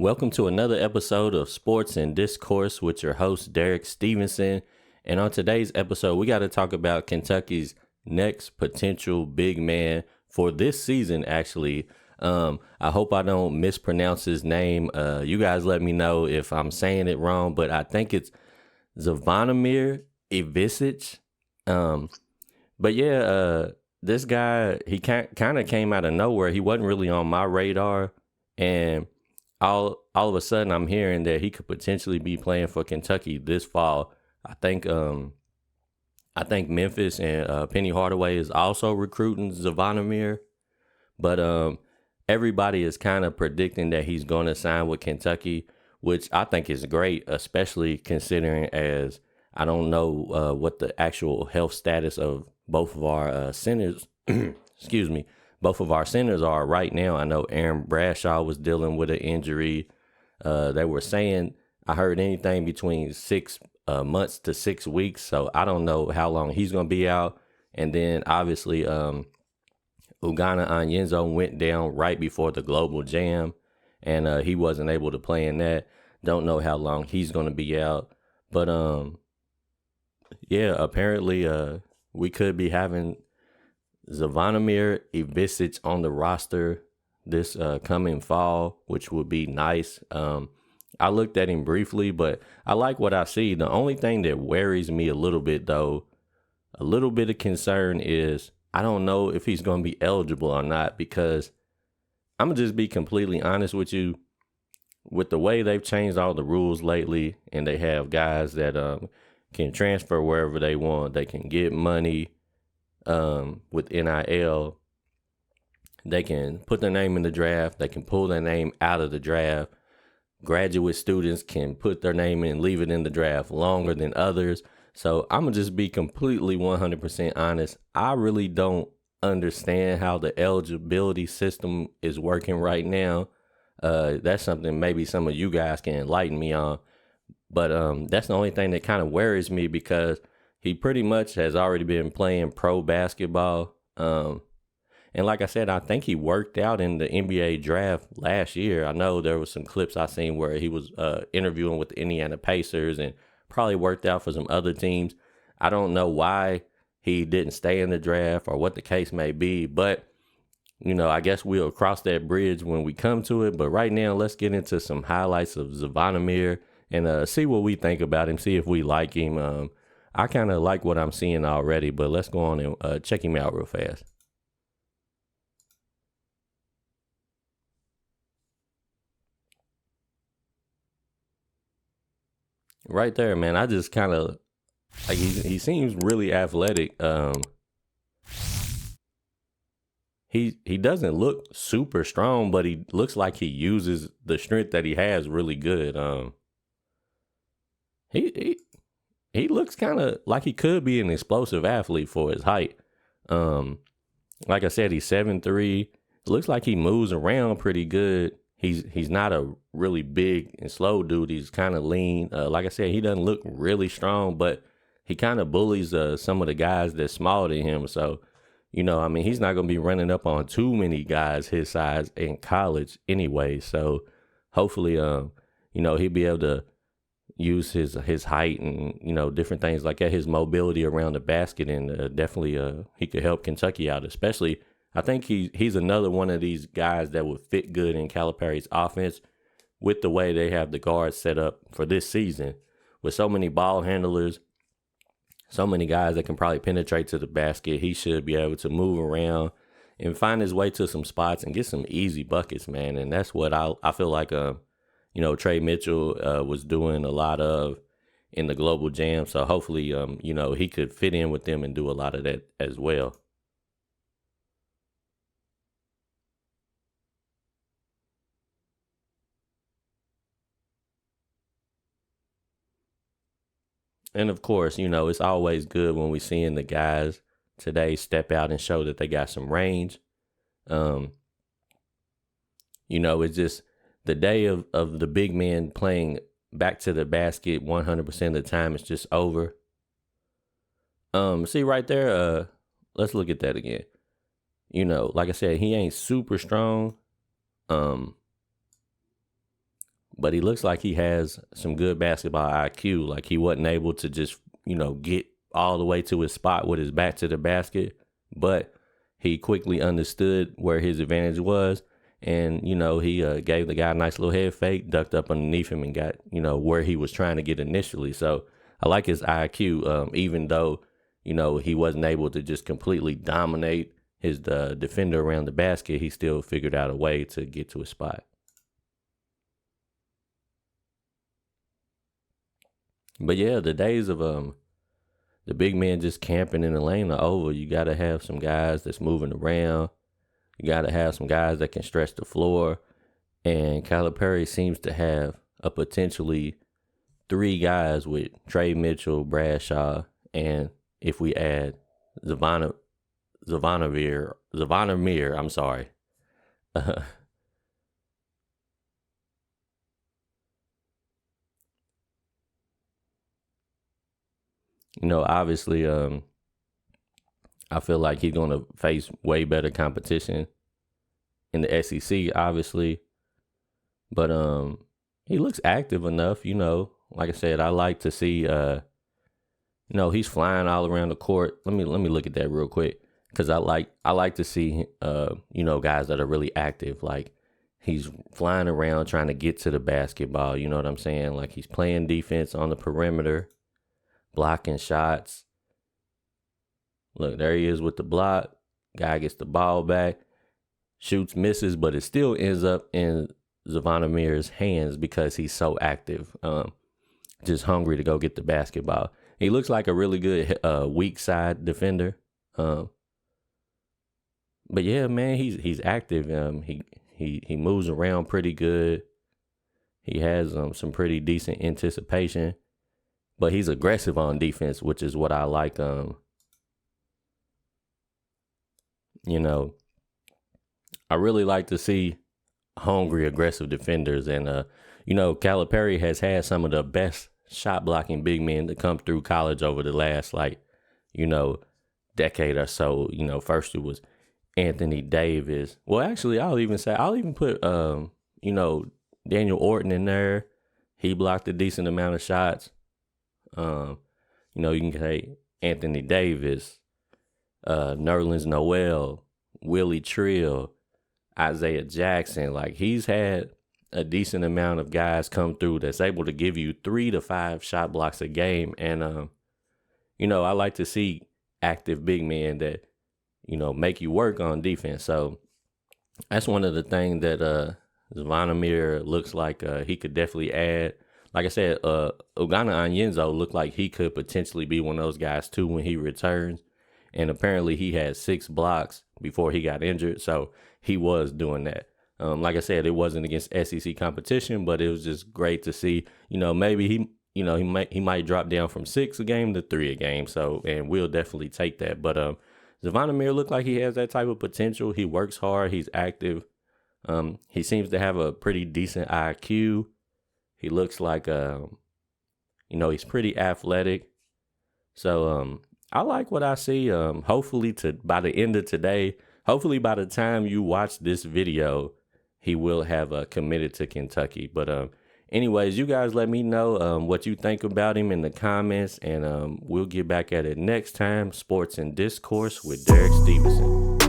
Welcome to another episode of Sports and Discourse with your host, Derek Stevenson. And on today's episode, we got to talk about Kentucky's next potential big man for this season, actually. I hope I don't mispronounce his name. You guys let me know if I'm saying it wrong, but I think it's Zvonimir Ivisic. But yeah, this guy, he kind of came out of nowhere. He wasn't really on my radar. And all of a sudden I'm hearing that he could potentially be playing for Kentucky this fall. I think Memphis and Penny Hardaway is also recruiting Zvonimir, but everybody is kind of predicting that he's going to sign with Kentucky, which I think is great, especially considering as I don't know what the actual health status of both of our centers, excuse me, both of our centers are right now. I know Aaron Bradshaw was dealing with an injury. They were saying, I heard anything between 6 months to 6 weeks. So I don't know how long he's going to be out. And then obviously, Ugana Onyenso went down right before the Global Jam, and he wasn't able to play in that. Don't know how long he's going to be out. But yeah, apparently we could be having Zvonimir Ivisic on the roster this coming fall, which would be nice. I looked at him briefly, but I like what I see. The only thing that worries me a little bit, though, a little bit of concern is I don't know if he's going to be eligible or not, because I'm going to just be completely honest with you. With the way they've changed all the rules lately, and they have guys that can transfer wherever they want, they can get money with NIL, they can put their name in the draft, they can pull their name out of the draft. Graduate students can put their name in, leave it in the draft longer than others. So I'm going to just be completely 100% honest. I really don't understand how the eligibility system is working right now. That's something maybe some of you guys can enlighten me on. But that's the only thing that kind of worries me, because he pretty much has already been playing pro basketball. And like I said, I think he worked out in the NBA draft last year. I know there was some clips I seen where he was interviewing with the Indiana Pacers and probably worked out for some other teams. I don't know why he didn't stay in the draft or what the case may be, but I guess we'll cross that bridge when we come to it. But right now, let's get into some highlights of Zvonimir and see what we think about him, see if we like him. I kind of like what I'm seeing already, but let's go on and check him out real fast. Right there, man. I just kind of like he seems really athletic. He doesn't look super strong, but he looks like he uses the strength that he has really good. He looks kind of like he could be an explosive athlete for his height. Like I said, he's 7'3". Looks like he moves around pretty good. He's not a really big and slow dude. He's kind of lean. Like I said, he doesn't look really strong, but he kind of bullies some of the guys that's smaller than him. So, he's not going to be running up on too many guys his size in college anyway. So hopefully, he'll be able to use his height and, different things like that, his mobility around the basket. And definitely he could help Kentucky out, especially. I think he's another one of these guys that would fit good in Calipari's offense with the way they have the guards set up for this season, with so many ball handlers, so many guys that can probably penetrate to the basket. He should be able to move around and find his way to some spots and get some easy buckets, man. And that's what I feel like, Trey Mitchell was doing a lot of in the Global Jam. So hopefully, he could fit in with them and do a lot of that as well. And of course, it's always good when we seeing the guys today step out and show that they got some range. Um, it's just the day of the big men playing back to the basket 100% of the time is just over. See right there, let's look at that again. Like I said, he ain't super strong. but he looks like he has some good basketball IQ. Like he wasn't able to just, get all the way to his spot with his back to the basket, but he quickly understood where his advantage was. And, he gave the guy a nice little head fake, ducked up underneath him and got, where he was trying to get initially. So I like his IQ, even though, he wasn't able to just completely dominate his defender around the basket. He still figured out a way to get to his spot. But yeah, the days of the big men just camping in the lane are over. You got to have some guys that's moving around. You got to have some guys that can stretch the floor. And Calipari seems to have a potentially 3 guys with Trey Mitchell, Bradshaw, and if we add Zvonimir, I'm sorry. Obviously, I feel like he's going to face way better competition in the SEC, obviously. But he looks active enough, Like I said, I like to see he's flying all around the court. Let me look at that real quick, cuz I like to see guys that are really active. Like he's flying around trying to get to the basketball, you know what I'm saying? Like he's playing defense on the perimeter, blocking shots. Look, there he is with the block. Guy gets the ball back, shoots, misses, but it still ends up in Zvonimir's hands because he's so active, just hungry to go get the basketball. He looks like a really good weak side defender. But yeah, man, he's active. He moves around pretty good. He has some pretty decent anticipation, but he's aggressive on defense, which is what I like. I really like to see hungry, aggressive defenders. And, Calipari has had some of the best shot blocking big men to come through college over the last, decade or so. First it was Anthony Davis. Well, actually, I'll even put, Daniel Orton in there. He blocked a decent amount of shots. You can say Anthony Davis, Nerlens Noel, Willie Trill, Isaiah Jackson. Like he's had a decent amount of guys come through that's able to give you 3 to 5 shot blocks a game. And, I like to see active big men that, make you work on defense. So that's one of the things that Zvonimir looks like he could definitely add. Like I said, Ugonna Onyenso looked like he could potentially be one of those guys too when he returns. And apparently he had 6 blocks before he got injured. So he was doing that. Like I said, it wasn't against SEC competition, but it was just great to see, maybe he might drop down from 6 a game to 3 a game. So, and we'll definitely take that. But Zvonimir looked like he has that type of potential. He works hard. He's active. He seems to have a pretty decent IQ. He looks like, he's pretty athletic. So, I like what I see. Hopefully by the end of today, hopefully by the time you watch this video, he will have committed to Kentucky. But anyways, you guys let me know what you think about him in the comments, and we'll get back at it next time. Sports and Discourse with Derek Stevenson.